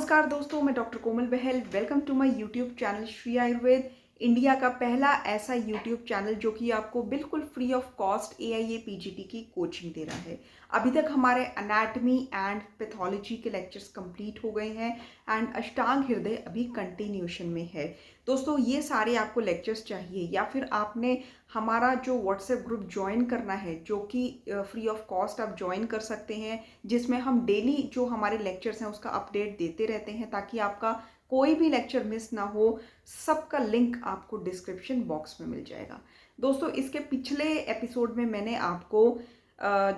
नमस्कार दोस्तों, मैं doctor Komal Bahl. Welcome to my YouTube channel Shri Ayurveda. India का पहला ऐसा यूट्यूब चैनल जो कि आपको बिल्कुल free of cost AIA PGT की कोचिंग दे रहा है। अभी तक हमारे एनाटमी एंड पैथोलॉजी के लेक्चर्स कंप्लीट हो गए हैं एंड अष्टांग हृदय अभी कंटिन्यूशन में है। दोस्तों, ये सारे आपको लेक्चर्स चाहिए या फिर आपने हमारा जो व्हाट्सएप ग्रुप ज्वाइन करना है जो कि फ्री ऑफ कॉस्ट आप ज्वाइन कर सकते हैं, जिसमें हम डेली जो हमारे लेक्चर्स हैं उसका अपडेट देते रहते हैं ताकि आपका कोई भी लेक्चर मिस ना हो। सबका लिंक आपको डिस्क्रिप्शन बॉक्स में मिल जाएगा। दोस्तों, इसके पिछले एपिसोड में मैंने आपको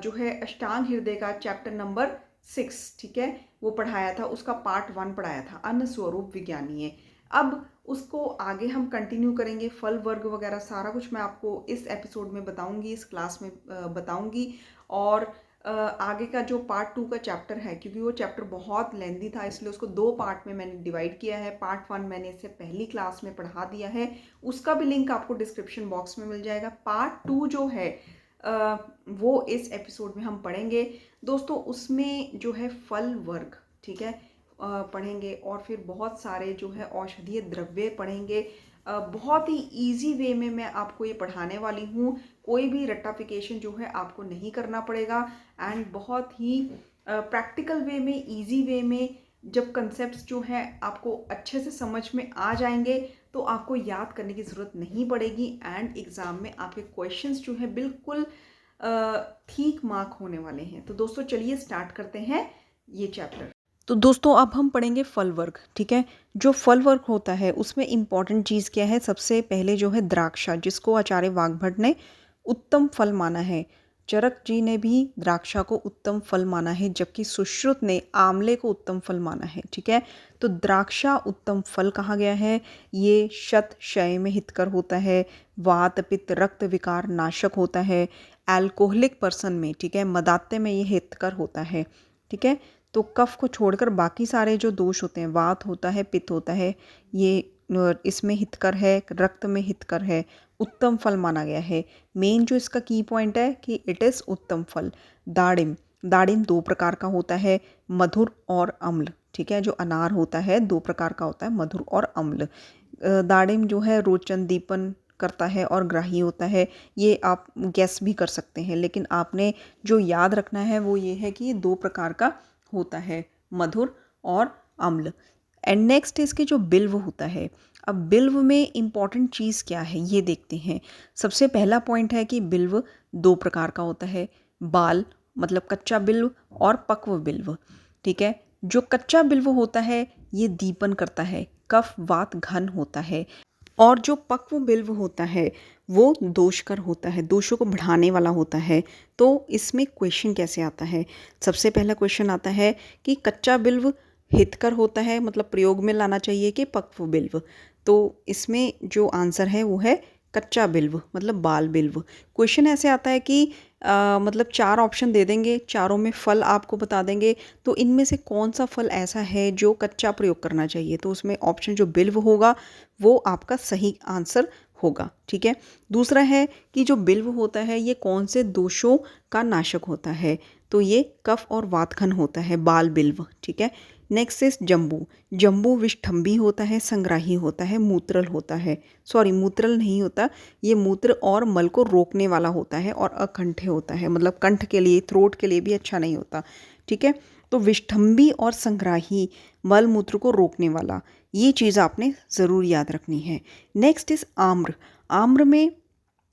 जो है अष्टांग हृदय का चैप्टर नंबर 6, ठीक है, वो पढ़ाया था। उसका पार्ट 1 पढ़ाया था, अन्न स्वरूप विज्ञानीय। अब उसको आगे हम कंटिन्यू करेंगे। फल वर्ग वगैरह सारा कुछ मैं आपको इस एपिसोड में बताऊंगी, इस क्लास में बताऊंगी। और आगे का जो पार्ट 2 का चैप्टर है, क्योंकि वो चैप्टर बहुत लेंदी था इसलिए उसको 2 पार्ट में मैंने डिवाइड किया है। पार्ट 1 मैंने इससे पहली क्लास में पढ़ा दिया है, उसका भी लिंक आपको डिस्क्रिप्शन बॉक्स में मिल जाएगा। पार्ट 2 जो है वो इस एपिसोड में हम पढ़ेंगे दोस्तों। उसमें जो है फल वर्ग, ठीक है, पढ़ेंगे और फिर बहुत सारे जो है औषधीय द्रव्य पढ़ेंगे। बहुत ही इजी वे में मैं आपको ये पढ़ाने वाली हूँ। कोई भी रट्टाफिकेशन जो है आपको नहीं करना पड़ेगा एंड बहुत ही प्रैक्टिकल वे में, इजी वे में जब कंसेप्ट्स जो है आपको अच्छे से समझ में आ जाएंगे तो आपको याद करने की ज़रूरत नहीं पड़ेगी एंड एग्ज़ाम में आपके क्वेश्चंस जो है बिल्कुल ठीक मार्क होने वाले हैं। तो दोस्तों चलिए स्टार्ट करते हैं ये चैप्टर। तो दोस्तों अब हम पढ़ेंगे फल वर्ग, ठीक है। जो फल वर्ग होता है उसमें इम्पॉर्टेंट चीज़ क्या है? सबसे पहले जो है द्राक्षा, जिसको आचार्य वाग्भट ने उत्तम फल माना है। चरक जी ने भी द्राक्षा को उत्तम फल माना है, जबकि सुश्रुत ने आंवले को उत्तम फल माना है, ठीक है। तो द्राक्षा उत्तम फल कहा गया है। ये शत क्षय में हितकर होता है, वात पित्त रक्त विकार नाशक होता है, एल्कोहलिक पर्सन में, ठीक है, मदात्य में ये हितकर होता है, ठीक है। तो कफ को छोड़कर बाकी सारे जो दोष होते हैं, वात होता है, पित्त होता है, ये इसमें हितकर है, रक्त में हितकर है, उत्तम फल माना गया है। मेन जो इसका की पॉइंट है कि इट इज़ उत्तम फल। दाड़िम, दाड़िम 2 प्रकार का होता है, मधुर और अम्ल, ठीक है। जो अनार होता है 2 प्रकार का होता है, मधुर और अम्ल। दाड़िम जो है रोचन दीपन करता है और ग्राही होता है। ये आप गैस भी कर सकते हैं, लेकिन आपने जो याद रखना है वो ये है कि ये 2 प्रकार का होता है, मधुर और अम्ल। एंड नेक्स्ट इसके जो बिल्व होता है। अब बिल्व में इम्पॉर्टेंट चीज़ क्या है ये देखते हैं। सबसे पहला पॉइंट है कि बिल्व 2 प्रकार का होता है, बाल मतलब कच्चा बिल्व और पक्व बिल्व, ठीक है। जो कच्चा बिल्व होता है ये दीपन करता है, कफ वात घन होता है, और जो पक्व बिल्व होता है वो दोषकर होता है, दोषों को बढ़ाने वाला होता है। तो इसमें क्वेश्चन कैसे आता है? सबसे पहला क्वेश्चन आता है कि कच्चा बिल्व हितकर होता है, मतलब प्रयोग में लाना चाहिए, कि पक्व बिल्व। तो इसमें जो आंसर है वो है कच्चा बिल्व, मतलब बाल बिल्व। क्वेश्चन ऐसे आता है कि मतलब 4 ऑप्शन दे देंगे, चारों में फल आपको बता देंगे, तो इनमें से कौन सा फल ऐसा है जो कच्चा प्रयोग करना चाहिए। तो उसमें ऑप्शन जो बिल्व होगा वो आपका सही आंसर होगा, ठीक है। दूसरा है कि जो बिल्व होता है ये कौन से दोषों का नाशक होता है। तो ये कफ और वातघन होता है, बाल बिल्व, ठीक है। नेक्स्ट इज जम्बू। जम्बू विषठंबी होता है, संग्राही होता है, मूत्रल होता है। सॉरी, मूत्रल नहीं होता, ये मूत्र और मल को रोकने वाला होता है और अकंठे होता है, मतलब कंठ के लिए, थ्रोट के लिए भी अच्छा नहीं होता, ठीक है। तो विषठंबी और संग्राही, मल मूत्र को रोकने वाला, ये चीज़ आपने ज़रूर याद रखनी है। Next is आम्र। आम्र में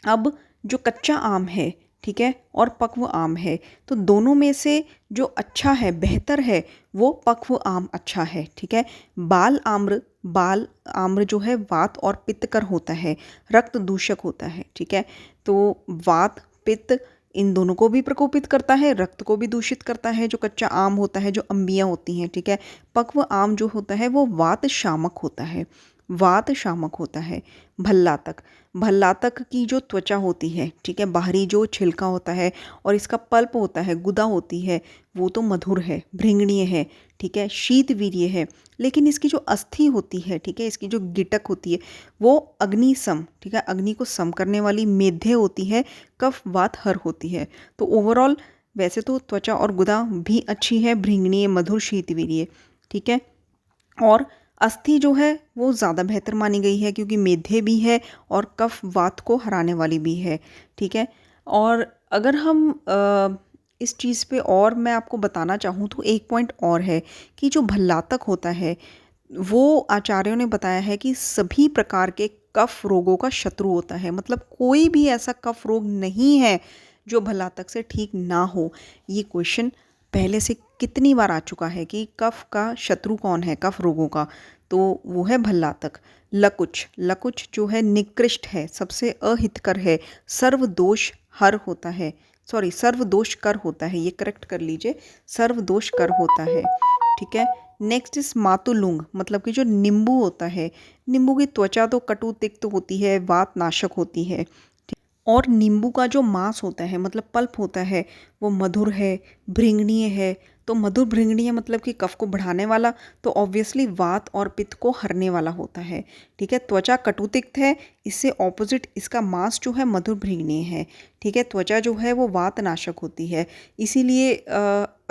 अब जो कच्चा आम है, ठीक है, और पक्व आम है, तो दोनों में से जो अच्छा है, बेहतर है, वो पक्व आम अच्छा है, ठीक है। बाल आम्र, बाल आम्र जो है वात और पित्तकर होता है, रक्त दूषक होता है, ठीक है। तो वात पित्त इन दोनों को भी प्रकोपित करता है, रक्त को भी दूषित करता है जो कच्चा आम होता है, जो अम्बियाँ होती हैं, ठीक है। पक्व आम जो होता है वो वात शामक होता है, वात शामक होता है। भल्लातक, भल्लातक की जो त्वचा होती है, ठीक है, बाहरी जो छिलका होता है और इसका पल्प होता है, गुदा होती है, वो तो मधुर है, भृंगणीय है, ठीक है, शीतवीर्य है। लेकिन इसकी जो अस्थि होती है, ठीक है, इसकी जो गिटक होती है वो अग्निसम, ठीक है, अग्नि को सम करने वाली मेध्य होती है, कफ वात हर होती है। तो ओवरऑल वैसे तो त्वचा और गुदा भी अच्छी है, भृंगणीय, मधुर, शीतवीर्य, ठीक है। और अस्थि जो है वो ज़्यादा बेहतर मानी गई है क्योंकि मेधे भी है और कफ वात को हराने वाली भी है, ठीक है। और अगर हम इस चीज़ पे और मैं आपको बताना चाहूँ तो एक पॉइंट और है कि जो भल्लातक होता है वो आचार्यों ने बताया है कि सभी प्रकार के कफ रोगों का शत्रु होता है। मतलब कोई भी ऐसा कफ रोग नहीं है जो भल्लातक से ठीक ना हो। ये क्वेश्चन पहले से कितनी बार आ चुका है कि कफ का शत्रु कौन है कफ रोगों का, तो वो है भल्लातक। लकुच, लकुच जो है निकृष्ट है, सबसे अहितकर है, सर्वदोष हर होता है, सॉरी सर्वदोष कर होता है, ये करेक्ट कर लीजिए, सर्वदोष कर होता है, ठीक है। नेक्स्ट इस मातुलुंग, मतलब कि जो नींबू होता है, नींबू की त्वचा तो कटु तिक्त होती है, वात नाशक होती है। और नींबू का जो मांस होता है मतलब पल्प होता है वो मधुर है, भृंगणीय है। तो मधुर भृंगणीय मतलब कि कफ को बढ़ाने वाला, तो ऑब्वियसली वात और पित्त को हरने वाला होता है, ठीक है। त्वचा कटुतिक्त है, इससे ऑपोजिट इसका मांस जो है मधुर भृंगणीय है, ठीक है। त्वचा जो है वो वात नाशक होती है। इसीलिए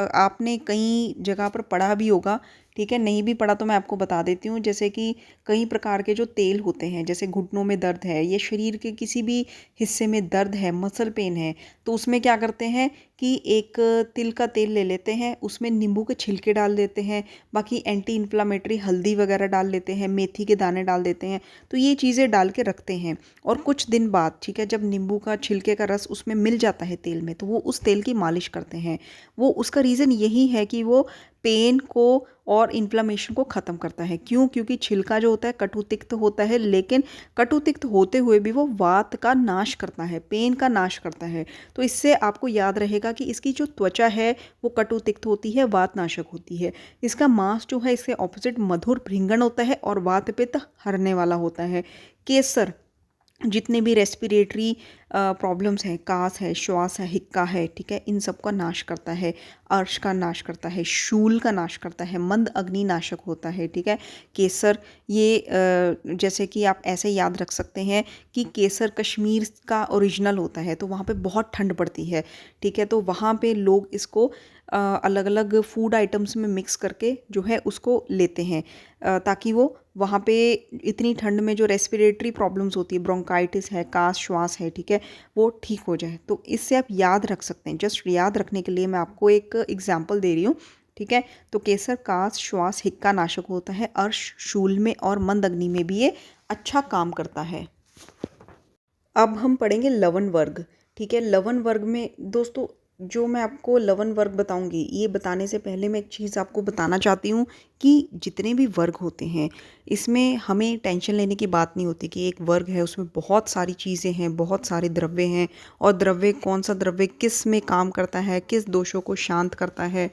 आपने कई जगह पर पढ़ा भी होगा, ठीक है। नहीं भी पढ़ा तो मैं आपको बता देती हूँ, जैसे कि कई प्रकार के जो तेल होते हैं, जैसे घुटनों में दर्द है, ये शरीर के किसी भी हिस्से में दर्द है, मसल पेन है, तो उसमें क्या करते हैं कि एक तिल का तेल ले लेते हैं, उसमें नींबू के छिलके डाल देते हैं, बाकी एंटी इन्फ्लामेटरी हल्दी वगैरह डाल लेते हैं, मेथी के दाने डाल देते हैं। तो ये चीज़ें डाल के रखते हैं और कुछ दिन बाद, ठीक है, जब नींबू का छिलके का रस उसमें मिल जाता है तेल में, तो वो उस तेल की मालिश करते हैं। वो उसका रीज़न यही है कि वो पेन को और इन्फ्लामेशन को ख़त्म करता है। क्यों? क्योंकि छिलका जो होता है कटुतिक्त होता है, लेकिन कटुतिक्त होते हुए भी वो वात का नाश करता है, पेन का नाश करता है। तो इससे आपको याद रहेगा कि इसकी जो त्वचा है वो कटुतिक्त होती है, वात नाशक होती है। इसका मांस जो है इसके ऑपोजिट मधुर भृंगण होता है और वात पित्त हरने वाला होता है। केसर, जितने भी रेस्पिरेटरी प्रॉब्लम्स हैं, कास है, श्वास है, हिक्का है, ठीक है, इन सब का नाश करता है। अर्श का नाश करता है, शूल का नाश करता है, मंद अग्नि नाशक होता है, ठीक है। केसर ये जैसे कि आप ऐसे याद रख सकते हैं कि केसर कश्मीर का ओरिजिनल होता है, तो वहाँ पे बहुत ठंड पड़ती है, ठीक है। तो वहाँ पे लोग इसको अलग अलग फूड आइटम्स में मिक्स करके जो है उसको लेते हैं, ताकि वो वहाँ पे इतनी ठंड में जो रेस्पिरेटरी प्रॉब्लम्स होती है, ब्रोंकाइटिस है, कास श्वास है, ठीक है, वो ठीक हो जाए। तो इससे आप याद रख सकते हैं, जस्ट याद रखने के लिए मैं आपको एक एग्जांपल दे रही हूँ, ठीक है। तो केसर कास श्वास हिक्का नाशक होता है, अर्श शूल में और मंद अग्नि में भी ये अच्छा काम करता है। अब हम पढ़ेंगे लवण वर्ग, ठीक है। लवण वर्ग में दोस्तों जो मैं आपको लवण वर्ग बताऊंगी, ये बताने से पहले मैं एक चीज़ आपको बताना चाहती हूँ कि जितने भी वर्ग होते हैं इसमें हमें टेंशन लेने की बात नहीं होती कि एक वर्ग है उसमें बहुत सारी चीज़ें हैं, बहुत सारे द्रव्य हैं, और द्रव्य कौन सा द्रव्य किस में काम करता है, किस दोषों को शांत करता है,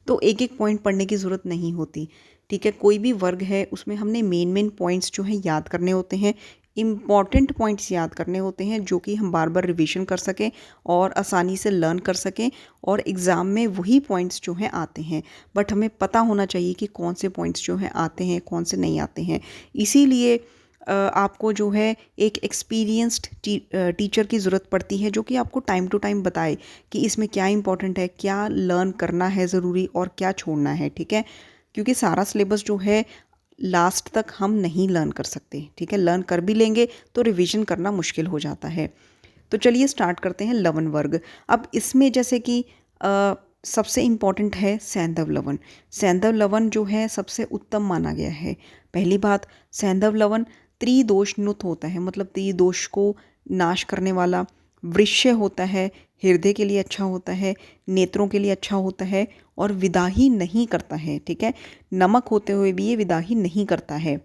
तो एक एक पॉइंट पढ़ने की ज़रूरत नहीं होती, ठीक है। कोई भी वर्ग है उसमें हमने मेन मेन पॉइंट्स जो हैं याद करने होते हैं, इम्पॉर्टेंट पॉइंट्स याद करने होते हैं, जो कि हम बार बार रिवीजन कर सकें और आसानी से लर्न कर सकें, और एग्ज़ाम में वही पॉइंट्स जो हैं आते हैं। बट हमें पता होना चाहिए कि कौन से पॉइंट्स जो हैं आते हैं, कौन से नहीं आते हैं। इसीलिए आपको जो है एक एक्सपीरियंस्ड टीचर की ज़रूरत पड़ती है, जो कि आपको टाइम टू टाइम बताए कि इसमें क्या इंपॉर्टेंट है, क्या लर्न करना है ज़रूरी और क्या छोड़ना है, ठीक है। क्योंकि सारा सिलेबस जो है लास्ट तक हम नहीं लर्न कर सकते, ठीक है। लर्न कर भी लेंगे तो रिवीजन करना मुश्किल हो जाता है। तो चलिए स्टार्ट करते हैं लवण वर्ग। अब इसमें जैसे कि सबसे इम्पॉर्टेंट है सैंधव लवण। सैंधव लवण जो है सबसे उत्तम माना गया है। पहली बात, सैंधव लवण त्रिदोष नुत होता है, मतलब त्रिदोष को नाश करने वाला। वृश्य होता है, हृदय के लिए अच्छा होता है, नेत्रों के लिए अच्छा होता है, और विदाही नहीं करता है, ठीक है। नमक होते हुए भी ये विदाही नहीं करता है।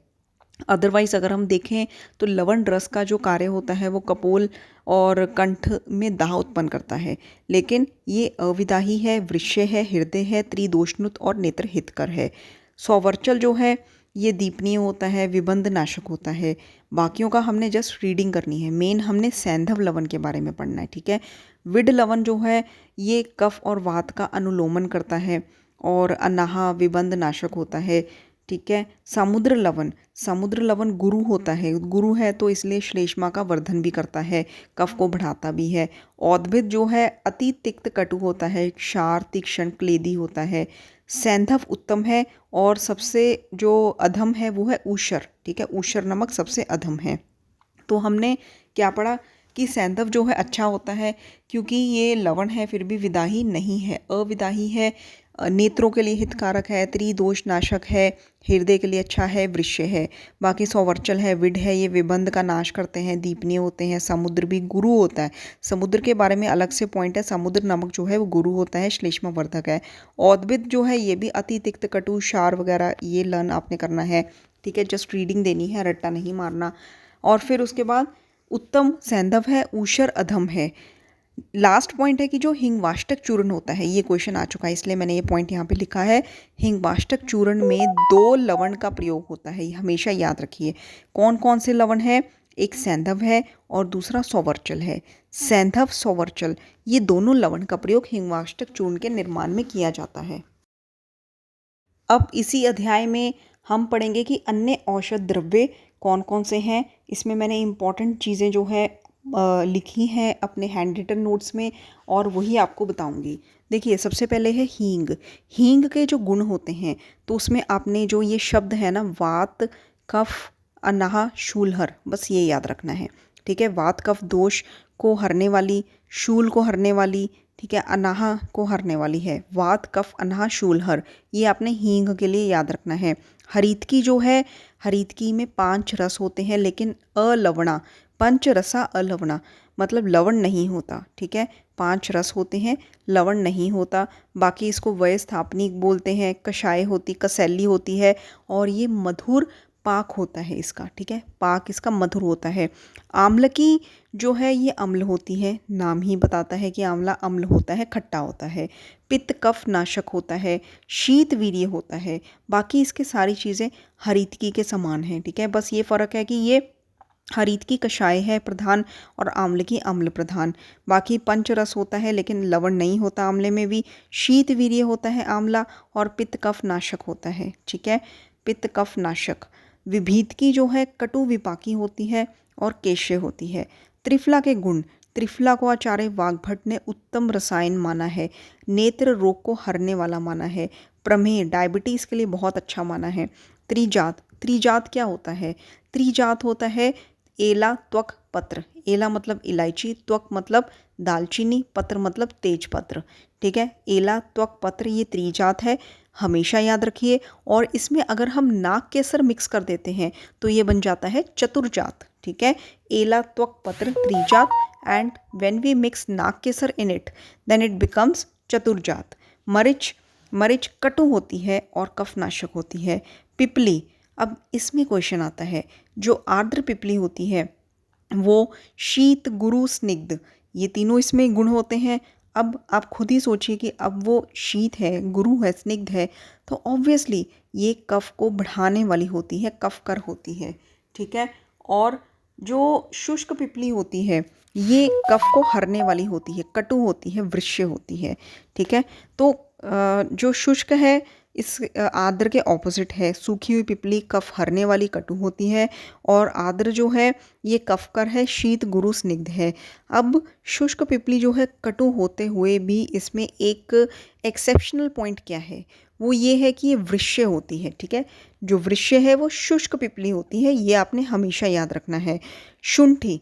अदरवाइज़ अगर हम देखें तो लवण रस का जो कार्य होता है वो कपोल और कंठ में दाह उत्पन्न करता है, लेकिन ये अविदाही है, वृश्य है, हृदय है, त्रिदोषनुत और नेत्र हितकर है। सौवर्चल जो है ये दीपनीय होता है, विबंध नाशक होता है। बाकियों का हमने जस्ट रीडिंग करनी है, मेन हमने सैंधव लवण के बारे में पढ़ना है, ठीक है। विड लवण जो है ये कफ और वात का अनुलोमन करता है और अनाहा विबंध नाशक होता है, ठीक है। समुद्र लवण, समुद्र लवण गुरु होता है, गुरु है तो इसलिए श्लेष्मा का वर्धन भी करता है, कफ को बढ़ाता भी है। औद्भिद जो है अति तिक्त कटु होता है, क्षार तीक्ष्ण क्लेदी होता है। सैंधव उत्तम है और सबसे जो अधम है वो है ऊषर, ठीक है, ऊषर नमक सबसे अधम है। तो हमने क्या पढ़ा कि सैंधव जो है अच्छा होता है क्योंकि ये लवण है फिर भी विदाही नहीं है, अविदाही है, नेत्रों के लिए हितकारक है, त्रिदोष नाशक है, हृदय के लिए अच्छा है, वृश्य है। बाकी सौवर्चल है, विड है, ये विबंध का नाश करते हैं, दीपनीय होते हैं। समुद्र भी गुरु होता है, समुद्र के बारे में अलग से पॉइंट है, समुद्र नमक जो है वो गुरु होता है, श्लेष्मवर्धक है। औद्भिद जो है ये भी अति तिक्त कटु क्षार वगैरह ये लर्न आपने करना है, ठीक है, जस्ट रीडिंग देनी है, रट्टा नहीं मारना। और फिर उसके बाद उत्तम सैंधव है, ऊषर अधम है। लास्ट पॉइंट है कि जो हिंगवाष्टक चूर्ण होता है, ये क्वेश्चन आ चुका है इसलिए मैंने ये पॉइंट यहाँ पे लिखा है। हिंगवाष्टक चूर्ण में 2 लवण का प्रयोग होता है, ये हमेशा याद रखिए। कौन कौन से लवण है? एक सैंधव है और दूसरा सौवर्चल है। सैंधव सौवर्चल ये दोनों लवण का प्रयोग हिंगवाष्टक चूर्ण के निर्माण में किया जाता है। अब इसी अध्याय में हम पढ़ेंगे कि अन्य औषध द्रव्य कौन कौन से हैं। इसमें मैंने इम्पॉर्टेंट चीज़ें जो है लिखी हैं अपने हैंड रिटन नोट्स में और वही आपको बताऊंगी। देखिए सबसे पहले है हींग। हींग के जो गुण होते हैं तो उसमें आपने जो ये शब्द है ना, वात कफ अनाह शूलहर, बस ये याद रखना है, ठीक है। वात कफ दोष को हरने वाली, शूल को हरने वाली, ठीक है, अनाह को हरने वाली है। वात कफ अनाह शूलहर, ये आपने हींग के लिए याद रखना है। हरीतकी जो है, हरीतकी में 5 रस होते हैं लेकिन अलवणा, पंचरसा अलवणा मतलब लवण नहीं होता, ठीक है। 5 रस होते हैं, लवण नहीं होता। बाकी इसको वय स्थापनिक बोलते हैं, कषाय होती, कसैली होती है और ये मधुर पाक होता है इसका, ठीक है, पाक इसका मधुर होता है। आम्लकी जो है ये अम्ल होती है, नाम ही बताता है कि आंवला अम्ल होता है, खट्टा होता है। पित्त कफ नाशक होता है, शीत वीर्य होता है। बाकी इसके सारी चीज़ें हरीतकी के समान हैं, ठीक है, बस ये फ़र्क है कि ये हरीतकी कषाय है प्रधान और आम्ल की अम्ल प्रधान। बाकी पंचरस होता है लेकिन लवण नहीं होता आंवले में भी। शीत वीर्य होता है आंवला और पित्त कफ नाशक होता है, ठीक है, पित्त कफ नाशक। विभीतकी जो है कटु विपाकी होती है और केश्य होती है। त्रिफला के गुण, त्रिफला को आचार्य वाग्भट ने उत्तम रसायन माना है, नेत्र रोग को हरने वाला माना है, प्रमेह डायबिटीज़ के लिए बहुत अच्छा माना है। त्रिजात, त्रिजात क्या होता है? त्रिजात होता है एला त्वक पत्र। एला मतलब इलायची, त्वक मतलब दालचीनी, पत्र मतलब तेज पत्र, ठीक है। एला त्वक पत्र ये त्रिजात है, हमेशा याद रखिए। और इसमें अगर हम नाक केसर मिक्स कर देते हैं तो ये बन जाता है चतुर्जात, ठीक है। एला त्वक पत्र त्रिजात एंड व्हेन वी मिक्स नाक केसर in it then it becomes चतुर्जात। मरिच, मरिच कटु होती है और कफनाशक होती है। पिपली, अब इसमें क्वेश्चन आता है, जो आर्द्र पिपली होती है वो शीत गुरु स्निग्ध, ये तीनों इसमें गुण होते हैं। अब आप खुद ही सोचिए कि अब वो शीत है, गुरु है, स्निग्ध है, तो ऑब्वियसली ये कफ को बढ़ाने वाली होती है, कफकर होती है, ठीक है। और जो शुष्क पिपली होती है ये कफ को हरने वाली होती है, कटु होती है, वृश्य होती है, ठीक है। तो जो शुष्क है इस आर्द्र के ऑपोजिट है। सूखी हुई पिपली कफ हरने वाली कटु होती है और आर्द्र जो है ये कफकर है, शीत गुरु स्निग्ध है। अब शुष्क पिपली जो है कटु होते हुए भी इसमें एक एक्सेप्शनल पॉइंट क्या है, वो ये है कि ये वृश्य होती है, ठीक है। जो वृश्य है वो शुष्क पिपली होती है, ये आपने हमेशा याद रखना है। शुंठी,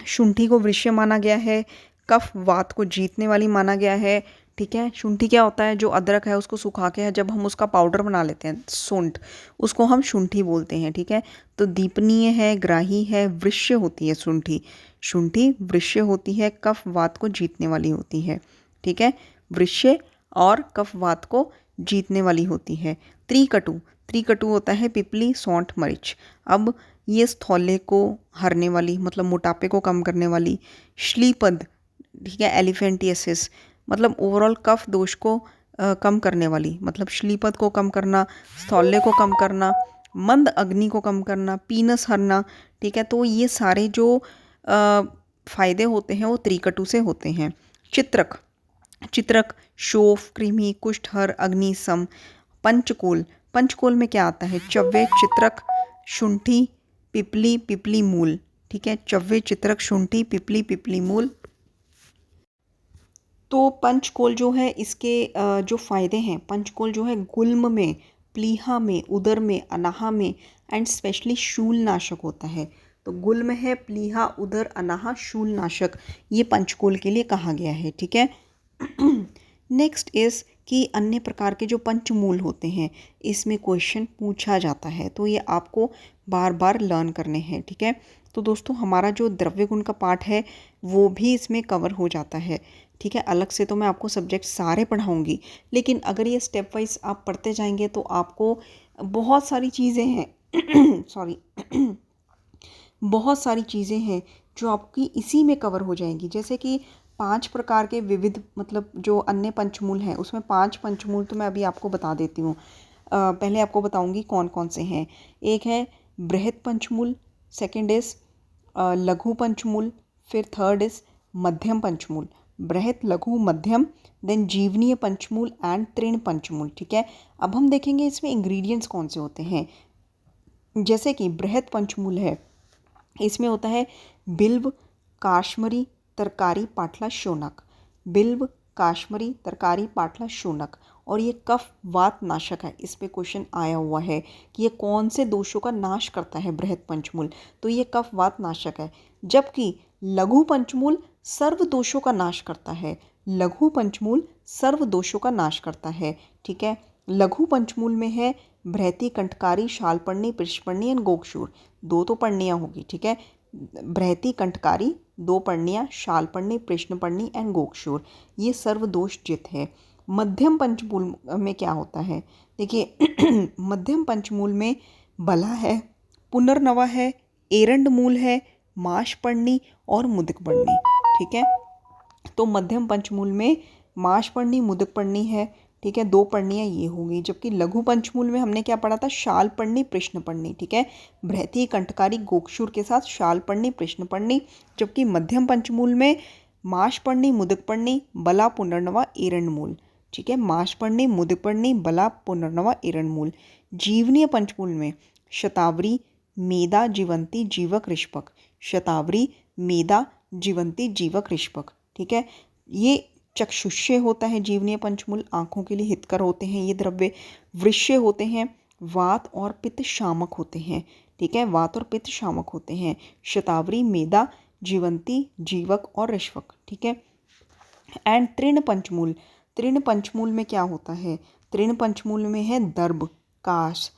शुंठी को वृश्य माना गया है, कफ वात को जीतने वाली माना गया है, ठीक है। शुंठी क्या होता है? जो अदरक है उसको सुखा के है जब हम उसका पाउडर बना लेते हैं सूंठ, उसको हम शुंठी बोलते हैं, ठीक है। तो दीपनीय है, ग्राही है, वृश्य होती है शुंठी। शुंठी वृश्य होती है, कफ वात को जीतने वाली होती है, ठीक है। वृश्य और कफ वात को जीतने वाली होती है। त्रिकटु, त्रिकटु होता है पिपली सौंठ मरिच। अब ये स्थौल्य को हरने वाली मतलब मोटापे को कम करने वाली। श्लीपद, ठीक है, एलिफेंटियसिस मतलब ओवरऑल कफ दोष को कम करने वाली, मतलब श्लीपद को कम करना, स्थौल्य को कम करना, मंद अग्नि को कम करना, पीनस हरना, ठीक है। तो ये सारे जो फायदे होते हैं वो त्रिकटु से होते हैं। चित्रक, चित्रक शोफ, कृमि, कुष्ठहर, अग्निसम। पंचकोल, पंचकोल में क्या आता है? चव्य, चित्रक, शुंठी, पिपली, पिपली मूल, ठीक है। चव्य, चित्रक, शुंठी, पिपली, पिपली मूल। तो पंचकोल जो है इसके जो फ़ायदे हैं, पंचकोल जो है गुल्म में, प्लीहा में, उदर में, अनाहा में एंड स्पेशली शूलनाशक होता है। तो गुल्म है, प्लीहा, उदर, अनाहा, शूलनाशक, ये पंचकोल के लिए कहा गया है, ठीक है। नेक्स्ट इज़ कि अन्य प्रकार के जो पंचमूल होते हैं इसमें क्वेश्चन पूछा जाता है, तो ये आपको बार बार लर्न करने हैं, ठीक है। तो दोस्तों हमारा जो द्रव्य गुण का पार्ट है वो भी इसमें कवर हो जाता है, ठीक है। अलग से तो मैं आपको सब्जेक्ट सारे पढ़ाऊंगी, लेकिन अगर ये स्टेप वाइज आप पढ़ते जाएंगे तो आपको बहुत सारी चीज़ें हैं सॉरी बहुत सारी चीज़ें हैं जो आपकी इसी में कवर हो जाएंगी। जैसे कि 5 प्रकार के विविध, मतलब जो अन्य पंचमूल हैं उसमें 5 पंचमूल तो मैं अभी आपको बता देती हूँ। पहले आपको बताऊँगी कौन कौन से हैं। एक है बृहत पंचमूल, सेकंड इज़ लघु पंचमूल, फिर थर्ड इज़ मध्यम पंचमूल। बृहत, लघु, मध्यम, देन जीवनीय पंचमूल एंड तृण पंचमूल, ठीक है। अब हम देखेंगे इसमें इंग्रेडिएंट्स कौन से होते हैं। जैसे कि बृहत पंचमूल है, इसमें होता है बिल्व, काश्मरी, तरकारी, पाटला, शोनक। बिल्व, काश्मरी, तरकारी, पाटला, शोनक। और ये कफ वात नाशक है। इस पे क्वेश्चन आया हुआ है कि ये कौन से दोषों का नाश करता है बृहत पंचमूल, तो ये कफ वात नाशक है। जबकि लघु पंचमूल सर्व दोषों का नाश करता है। लघु पंचमूल सर्व दोषों का नाश करता है, ठीक है। लघु पंचमूल में है बृहति, कंठकारी, शालपर्णी, पृष्ठपर्णी एंड गोक्षूर। 2 तो पर्णियाँ होगी, ठीक है। बृहति, कंठकारी, 2 पर्णियाँ, शालपर्णी, पृष्ठपर्णी एंड गोक्षूर, ये सर्वदोषजित है। मध्यम पंचमूल में क्या होता है, देखिए मध्यम पंचमूल में बला है, पुनर्नवा है, एरंड मूल है, माशपर्णी और मुदिकपर्णी, ठीक है। तो मध्यम पंचमूल में माशपर्णी, मुदिकपर्णी है, ठीक है। 2 पर्णियाँ ये होंगी। जबकि लघु पंचमूल में हमने क्या पढ़ा था, शालपर्णी, पृष्ठपर्णी, ठीक है। बृहति, कंठकारी, गोक्षूर के साथ शालपर्णी, पृष्ठपर्णी। जबकि मध्यम पंचमूल में माशपर्णी, मुदिकपर्णी, बला, पुनर्नवा, एरंडमूल, ठीक है। माशपर्णी, मुदिकपर्णी, बला, पुनर्नवा, एरंडमूल। जीवनीय पंचमूल में शतावरी, मेदा, जीवंती, जीवक, ऋष्पक। शतावरी, मेदा, जीवंती, जीवक, ऋष्पक, ठीक है। ये चक्षुष्य होता है जीवनीय पंचमूल, आंखों के लिए हितकर होते हैं ये द्रव्य। वृष्य होते हैं, वात और पित्त शामक होते हैं, ठीक है। वात और पित्त शामक होते हैं। शतावरी, मेदा, जीवंती, जीवक और ऋष्वक, ठीक है। एंड तृण पंचमूल, तृण पंचमूल में क्या होता है, तृण पंचमूल में है दर्भ, काश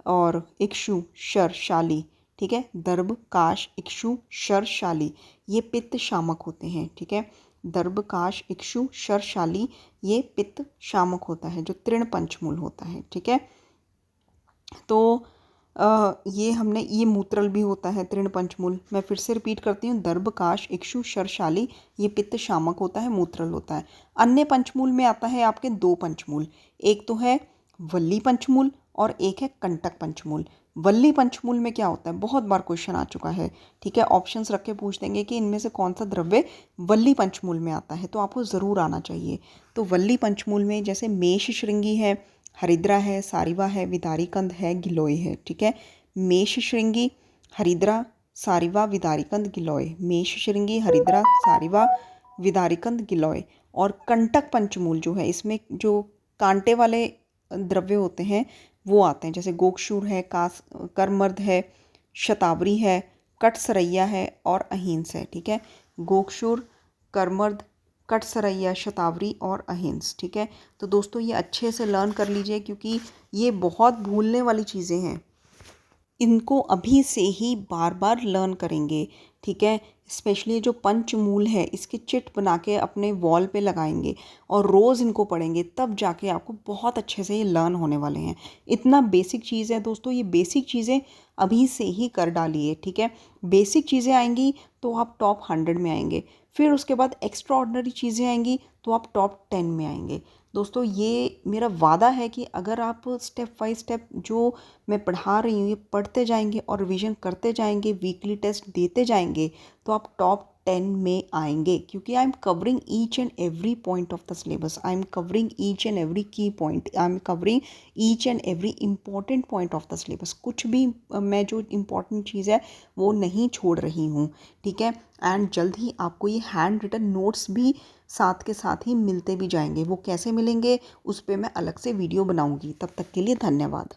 और इक्षु, शर, शाली, ठीक है। दर्भ, काश, इक्षु, शर, शाली, ये पित्त शामक होते हैं, ठीक है। दर्भ, काश, इक्षु, शर, शाली, ये पित्त शामक होता है जो तृण पंचमूल होता है, ठीक है। तो ये हमने, ये मूत्रल भी होता है तृण पंचमूल। मैं फिर से रिपीट करती हूँ, दर्भ, काश, इक्षु, शर, शाली, ये पित्त शामक होता है, मूत्रल होता है। अन्य पंचमूल में आता है आपके 2 पंचमूल, एक तो है वल्ली पंचमूल और एक है कंटक पंचमूल। वल्ली पंचमूल में क्या होता है, बहुत बार क्वेश्चन आ चुका है, ठीक है। ऑप्शंस रख के पूछ देंगे कि इनमें से कौन सा द्रव्य वल्ली पंचमूल में आता है, तो आपको ज़रूर आना चाहिए। तो वल्ली पंचमूल में जैसे मेष श्रृंगी है, हरिद्रा है, सारिवा है, विदारीकंद है, गिलोय है, ठीक है। मेष श्रृंगी, हरिद्रा, सारिवा, विदारीकंद, गिलोय। मेष श्रृंगी, हरिद्रा, सारिवा, विदारीकंद, गिलोय। और कंटक पंचमूल जो है, इसमें जो कांटे वाले द्रव्य होते हैं वो आते हैं, जैसे गोक्षूर है, करमर्द है, शतावरी है, कटसरैया है और अहिंस है, ठीक है। गोक्षूर, करमर्द, कटसरैया, शतावरी और अहिंस, ठीक है। तो दोस्तों ये अच्छे से लर्न कर लीजिए क्योंकि ये बहुत भूलने वाली चीज़ें हैं, इनको अभी से ही बार बार लर्न करेंगे, ठीक है। स्पेशली जो पंचमूल है इसकी चिट बना के अपने वॉल पे लगाएंगे और रोज़ इनको पढ़ेंगे, तब जाके आपको बहुत अच्छे से ये लर्न होने वाले हैं। इतना बेसिक चीज़ है दोस्तों, ये बेसिक चीज़ें अभी से ही कर डालिए, ठीक है। बेसिक चीज़ें आएंगी तो आप टॉप 100 में आएंगे, फिर उसके बाद एक्स्ट्रा ऑर्डिनरी चीज़ें आएंगी तो आप टॉप 10 में आएंगे। दोस्तों ये मेरा वादा है कि अगर आप स्टेप बाय स्टेप जो मैं पढ़ा रही हूँ ये पढ़ते जाएंगे और रिवीजन करते जाएंगे, वीकली टेस्ट देते जाएंगे, तो आप टॉप 10 में आएंगे। क्योंकि I am covering each and every point of the syllabus, I am covering each and every key point, I am covering each and every important point of the syllabus. कुछ भी मैं जो इम्पॉर्टेंट चीज़ है वो नहीं छोड़ रही हूँ, ठीक है। एंड जल्द ही आपको ये हैंड रिटन नोट्स भी साथ के साथ ही मिलते भी जाएंगे। वो कैसे मिलेंगे उस पे मैं अलग से वीडियो बनाऊंगी। तब तक के लिए धन्यवाद।